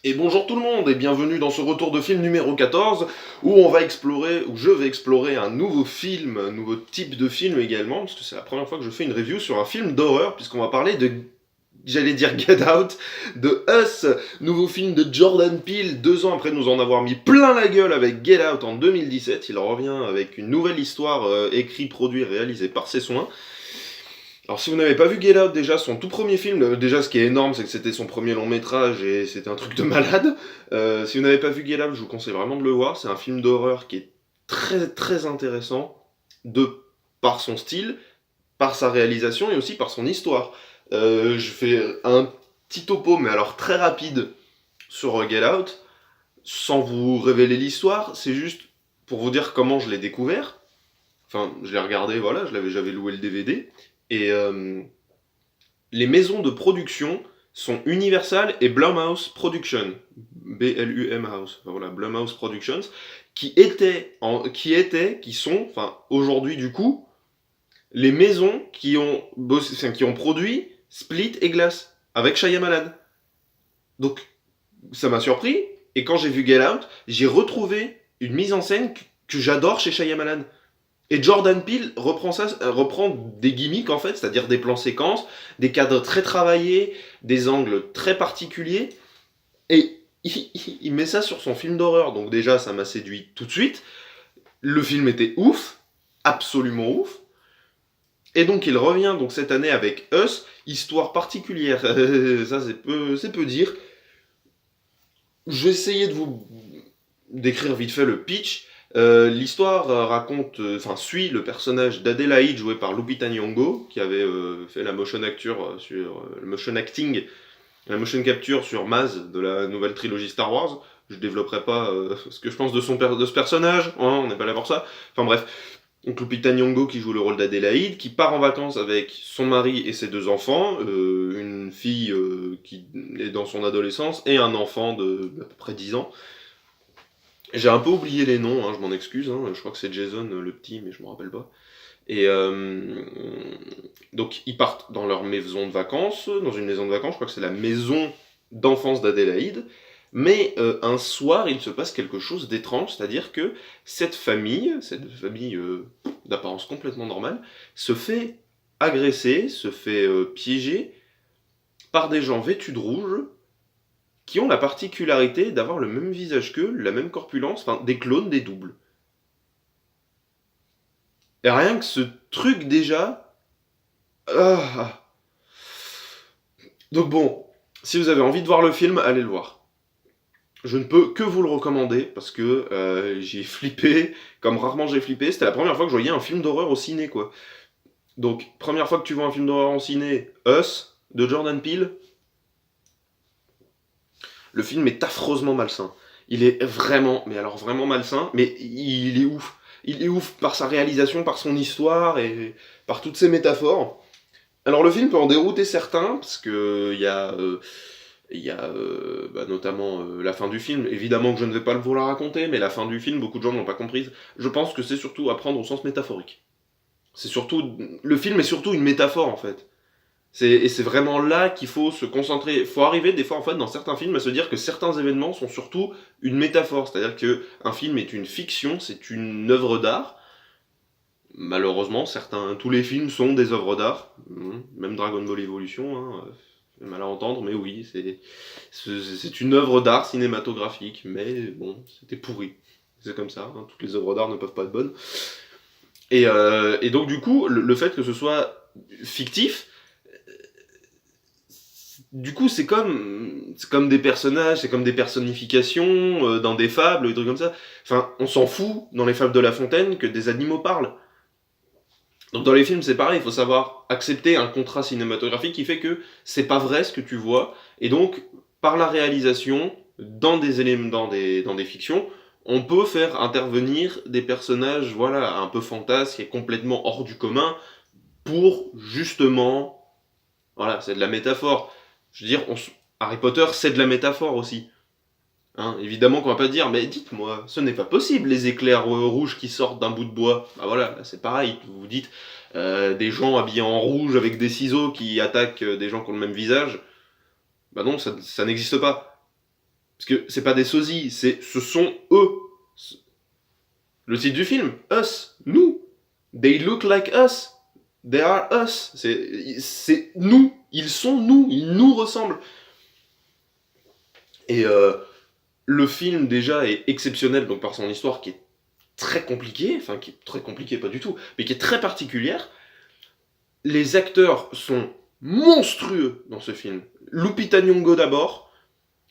Et bonjour tout le monde et bienvenue dans ce retour de film numéro 14 où je vais explorer un nouveau film, un nouveau type de film également, parce que c'est la première fois que je fais une review sur un film d'horreur, puisqu'on va parler de, j'allais dire Get Out, de Us, nouveau film de Jordan Peele, 2 ans après nous en avoir mis plein la gueule avec Get Out en 2017, il revient avec une nouvelle histoire écrite, produite, réalisée par ses soins. Alors si vous n'avez pas vu Get Out déjà, son tout premier film, déjà ce qui est énorme c'est que c'était son premier long métrage et c'était un truc de malade. Si vous n'avez pas vu Get Out, je vous conseille vraiment de le voir, c'est un film d'horreur qui est très très intéressant, de par son style, par sa réalisation et aussi par son histoire. Je fais un petit topo mais alors très rapide sur Get Out, sans vous révéler l'histoire, c'est juste pour vous dire comment je l'ai découvert. Enfin, je l'ai regardé, voilà, j'avais loué le DVD. Et les maisons de production sont Universal et Blumhouse Productions, B-L-U-M House, enfin, voilà, Blumhouse Productions, qui sont, enfin aujourd'hui du coup, les maisons qui ont produit Split et Glass avec Shyamalan. Donc ça m'a surpris et quand j'ai vu Get Out, j'ai retrouvé une mise en scène que j'adore chez Shyamalan. Et Jordan Peele reprend des gimmicks en fait, c'est-à-dire des plans séquences, des cadres très travaillés, des angles très particuliers, et il met ça sur son film d'horreur. Donc déjà, ça m'a séduit tout de suite. Le film était ouf, absolument ouf. Et donc il revient donc cette année avec Us, histoire particulière. Ça c'est peu dire. Je vais essayer de vous décrire vite fait le pitch. L'histoire suit le personnage d'Adélaïde joué par Lupita Nyong'o, qui avait fait la motion le motion acting, la motion capture sur Maz de la nouvelle trilogie Star Wars. Je développerai pas ce que je pense de ce personnage, hein, on n'est pas là pour ça. Enfin bref, donc Lupita Nyong'o qui joue le rôle d'Adélaïde, qui part en vacances avec son mari et ses 2 enfants, une fille qui est dans son adolescence et un enfant d'à peu près 10 ans. J'ai un peu oublié les noms, hein, je m'en excuse, hein, je crois que c'est Jason le petit, mais je me rappelle pas. Et donc ils partent dans leur maison de vacances, dans une maison de vacances, je crois que c'est la maison d'enfance d'Adélaïde, mais un soir il se passe quelque chose d'étrange, c'est-à-dire que cette famille d'apparence complètement normale, se fait agresser, se fait piéger par des gens vêtus de rouge, qui ont la particularité d'avoir le même visage qu'eux, la même corpulence, enfin des clones, des doubles. Et rien que ce truc déjà... Ah. Donc bon, si vous avez envie de voir le film, allez le voir. Je ne peux que vous le recommander parce que j'ai flippé, comme rarement j'ai flippé. C'était la première fois que je voyais un film d'horreur au ciné, quoi. Donc, première fois que tu vois un film d'horreur au ciné, Us, de Jordan Peele, le film est affreusement malsain. Il est vraiment, mais alors vraiment malsain, mais il est ouf. Il est ouf par sa réalisation, par son histoire et par toutes ses métaphores. Alors le film peut en dérouter certains, parce que il y a notamment la fin du film. Évidemment que je ne vais pas vous la raconter, mais la fin du film, beaucoup de gens ne l'ont pas comprise. Je pense que c'est surtout à prendre au sens métaphorique. Le film est surtout une métaphore en fait. Et c'est vraiment là qu'il faut se concentrer. Il faut arriver des fois en fait dans certains films à se dire que certains événements sont surtout une métaphore. C'est-à-dire que un film est une fiction, c'est une œuvre d'art. Malheureusement, tous les films sont des œuvres d'art. Même Dragon Ball Evolution, hein, fait mal à entendre, mais oui, c'est une œuvre d'art cinématographique. Mais bon, c'était pourri. C'est comme ça, hein, toutes les œuvres d'art ne peuvent pas être bonnes. Et donc du coup, le fait que ce soit fictif, du coup, c'est comme des personnages, c'est comme des personnifications dans des fables, des trucs comme ça. Enfin, on s'en fout dans les fables de La Fontaine que des animaux parlent. Donc dans les films, c'est pareil, il faut savoir accepter un contrat cinématographique qui fait que c'est pas vrai ce que tu vois, et donc par la réalisation, dans des éléments, dans des fictions, on peut faire intervenir des personnages, voilà, un peu fantasques et complètement hors du commun pour justement, voilà, c'est de la métaphore. Je veux dire, Harry Potter, c'est de la métaphore aussi. Hein, évidemment qu'on va pas dire, mais dites-moi, ce n'est pas possible, les éclairs rouges qui sortent d'un bout de bois. Bah voilà, là, c'est pareil, vous vous dites, des gens habillés en rouge avec des ciseaux qui attaquent des gens qui ont le même visage. Bah non, ça n'existe pas. Parce que c'est pas des sosies, ce sont eux. Le titre du film, Us, nous. They look like us. They are us. C'est nous. Ils sont nous. Ils nous ressemblent. Et le film, déjà, est exceptionnel donc par son histoire qui est très compliquée. Enfin, qui est très compliquée, pas du tout. Mais qui est très particulière. Les acteurs sont monstrueux dans ce film. Lupita Nyong'o d'abord.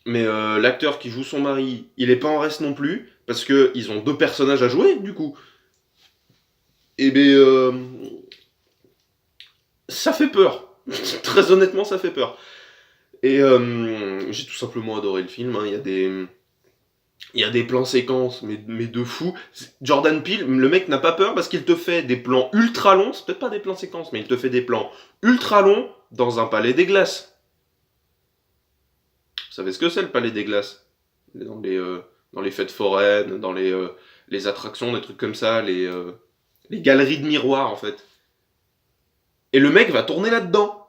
Mais l'acteur qui joue son mari, il est pas en reste non plus. Parce qu'ils ont 2 personnages à jouer, du coup. Et ça fait peur. Très honnêtement, ça fait peur. Et j'ai tout simplement adoré le film. Hein. Il y a des plans séquences, mais de fou. Jordan Peele, le mec n'a pas peur parce qu'il te fait des plans ultra longs. C'est peut-être pas des plans séquences, mais il te fait des plans ultra longs dans un palais des glaces. Vous savez ce que c'est le palais des glaces? Dans les fêtes foraines, dans les attractions, des trucs comme ça, les galeries de miroirs en fait. Et le mec va tourner là-dedans.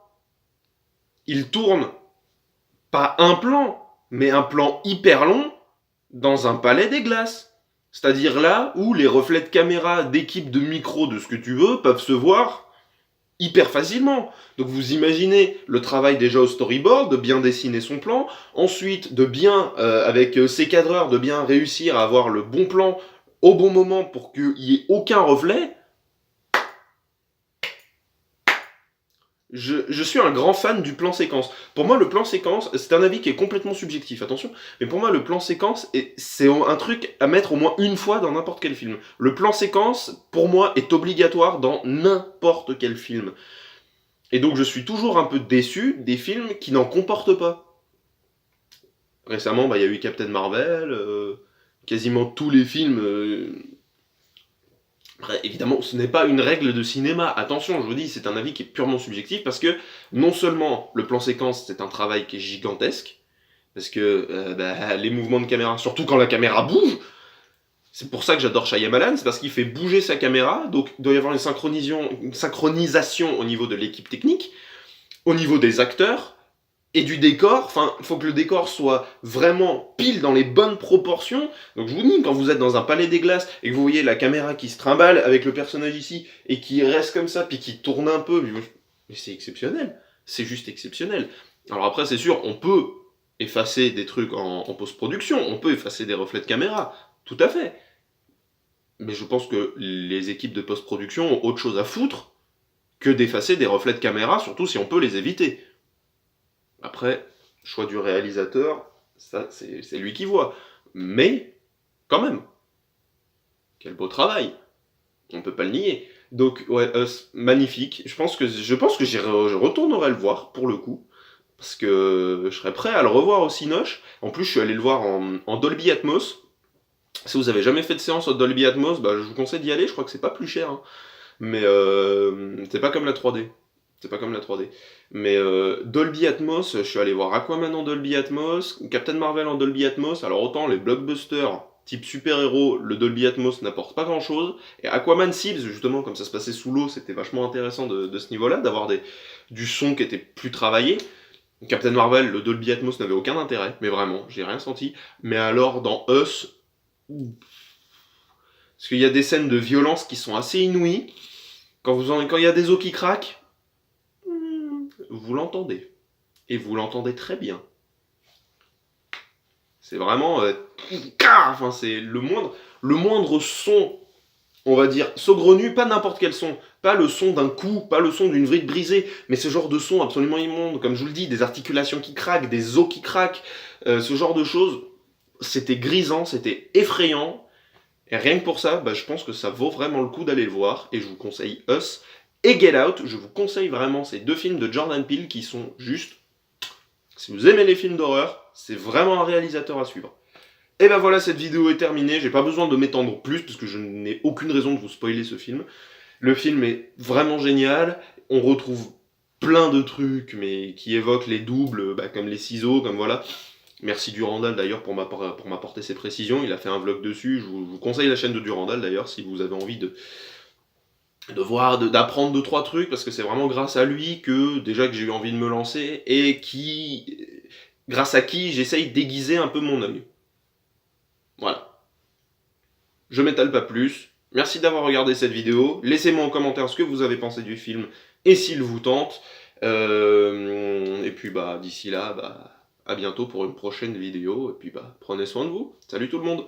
Il tourne pas un plan, mais un plan hyper long dans un palais des glaces. C'est-à-dire là où les reflets de caméra d'équipe de micro de ce que tu veux peuvent se voir hyper facilement. Donc vous imaginez le travail déjà au storyboard, de bien dessiner son plan, ensuite de bien, avec ses cadreurs, de bien réussir à avoir le bon plan au bon moment pour qu'il n'y ait aucun reflet. Je suis un grand fan du plan séquence. Pour moi, le plan séquence, c'est un avis qui est complètement subjectif, attention, mais pour moi, le plan séquence, c'est un truc à mettre au moins une fois dans n'importe quel film. Le plan séquence, pour moi, est obligatoire dans n'importe quel film. Et donc, je suis toujours un peu déçu des films qui n'en comportent pas. Récemment, il y a eu Captain Marvel, quasiment tous les films... Après, évidemment, ce n'est pas une règle de cinéma. Attention, je vous dis, c'est un avis qui est purement subjectif parce que non seulement le plan séquence, c'est un travail qui est gigantesque, parce que les mouvements de caméra, surtout quand la caméra bouge, c'est pour ça que j'adore Shyamalan, c'est parce qu'il fait bouger sa caméra, donc il doit y avoir une synchronisation au niveau de l'équipe technique, au niveau des acteurs, et du décor. Enfin, il faut que le décor soit vraiment pile dans les bonnes proportions. Donc je vous dis, quand vous êtes dans un palais des glaces et que vous voyez la caméra qui se trimballe avec le personnage ici et qui reste comme ça puis qui tourne un peu, mais c'est exceptionnel. C'est juste exceptionnel. Alors après, c'est sûr, on peut effacer des trucs en post-production, on peut effacer des reflets de caméra, tout à fait. Mais je pense que les équipes de post-production ont autre chose à foutre que d'effacer des reflets de caméra, surtout si on peut les éviter. Après, choix du réalisateur, ça c'est lui qui voit. Mais, quand même, quel beau travail. On peut pas le nier. Donc, ouais, magnifique. Je pense que je retournerai le voir, pour le coup. Parce que je serais prêt à le revoir au Cinoche. En plus, je suis allé le voir en Dolby Atmos. Si vous avez jamais fait de séance en Dolby Atmos, je vous conseille d'y aller. Je crois que c'est pas plus cher. Hein. Mais c'est pas comme la 3D. C'est pas comme la 3D. Mais Dolby Atmos, je suis allé voir Aquaman en Dolby Atmos, Captain Marvel en Dolby Atmos. Alors autant les blockbusters type super-héros, le Dolby Atmos n'apporte pas grand-chose. Et Aquaman Seas, justement, comme ça se passait sous l'eau, c'était vachement intéressant de ce niveau-là, d'avoir du son qui était plus travaillé. Captain Marvel, le Dolby Atmos n'avait aucun intérêt, mais vraiment, j'ai rien senti. Mais alors dans Us, parce qu'il y a des scènes de violence qui sont assez inouïes. Quand il y a des os qui craquent, vous l'entendez. Et vous l'entendez très bien. C'est vraiment... enfin, c'est le moindre son, on va dire, saugrenu, pas n'importe quel son. Pas le son d'un coup, pas le son d'une vrille brisée, mais ce genre de son absolument immonde. Comme je vous le dis, des articulations qui craquent, des os qui craquent, ce genre de choses. C'était grisant, c'était effrayant. Et rien que pour ça, je pense que ça vaut vraiment le coup d'aller le voir. Et je vous conseille Us et Get Out. Je vous conseille vraiment ces 2 films de Jordan Peele qui sont juste... Si vous aimez les films d'horreur, c'est vraiment un réalisateur à suivre. Et voilà, cette vidéo est terminée. J'ai pas besoin de m'étendre plus parce que je n'ai aucune raison de vous spoiler ce film. Le film est vraiment génial. On retrouve plein de trucs mais qui évoquent les doubles, comme les ciseaux, comme voilà. Merci Durandal d'ailleurs pour m'apporter ces précisions. Il a fait un vlog dessus. Je vous conseille la chaîne de Durandal d'ailleurs si vous avez envie d'apprendre 2-3 trucs, parce que c'est vraiment grâce à lui que j'ai eu envie de me lancer et qui grâce à qui j'essaye d'aiguiser un peu mon œil. Voilà. Je m'étale pas plus. Merci d'avoir regardé cette vidéo. Laissez-moi en commentaire ce que vous avez pensé du film et s'il vous tente. Et puis d'ici là, à bientôt pour une prochaine vidéo. Et puis prenez soin de vous. Salut tout le monde.